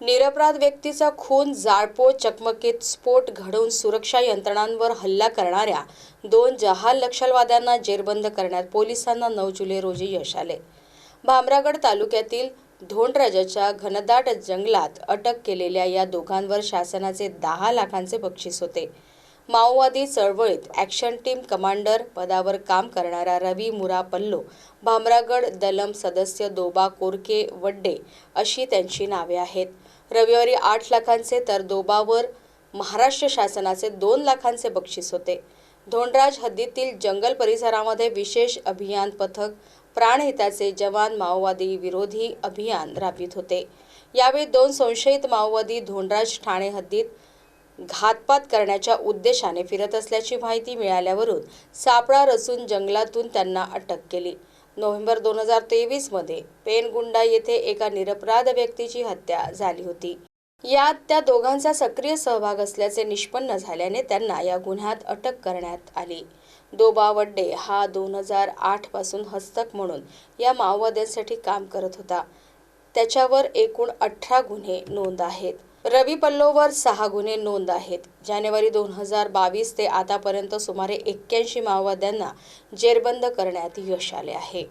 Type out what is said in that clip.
निरपराध व्यक्तीचा खून, जाळपोळ, चकमकीत स्फोट घडवून सुरक्षा यंत्रणांवर हल्ला करणाऱ्या 2 जहाल नक्षलवाद्यांना जेरबंद करण्यात पोलिसांना 9 जुलै रोजी यश आले. भामरागड तालुक्यातील धोंडराजाच्या घनदाट जंगलात अटक केलेल्या या दोघांवर शासनाचे 10 लाखांचे बक्षीस होते. माओवादी चळवळीत ॲक्शन टीम कमांडर पदावर काम करणारा रवी मुरा पल्लो, भामरागड दलम सदस्य दोबा कोरके वड्डे अशी त्यांची नावे आहेत. रविवारी 8 लाखांचे तर दोबावर महाराष्ट्र शासनाचे 2 लाखांचे बक्षीस होते. धोंडराज हद्दीतील जंगल परिसरामध्ये विशेष अभियान पथक प्राणहिताचे जवान माओवादी विरोधी अभियान राबवित होते. यावेळी 2 संशयित माओवादी धोंडराज ठाणे हद्दीत घातपात करण्याच्या उद्देशाने फिरत असल्याची माहिती मिळाल्यावरून सापळा रचून जंगलातून त्यांना अटक केली. नोव्हेंबर 2023 मध्ये पेनगुंडा येथे एका निरपराध व्यक्तीची हत्या झाली होती. यात त्या दोघांचा सक्रिय सहभाग असल्याचे निष्पन्न झाल्याने त्यांना या गुन्ह्यात अटक करण्यात आली. दोबा वड्डे हा 2008 पासून हस्तक म्हणून या माओवाद्यांसाठी काम करत होता. त्याच्यावर एकूण 18 गुन्हे नोंद आहेत. रवी पल्लोवर 6 गुन्हे नोंद आहेत. जानेवारी 2022 ते आतापर्यंत सुमारे 81 माओवाद्यांना जेरबंद करण्यात यश आले आहे.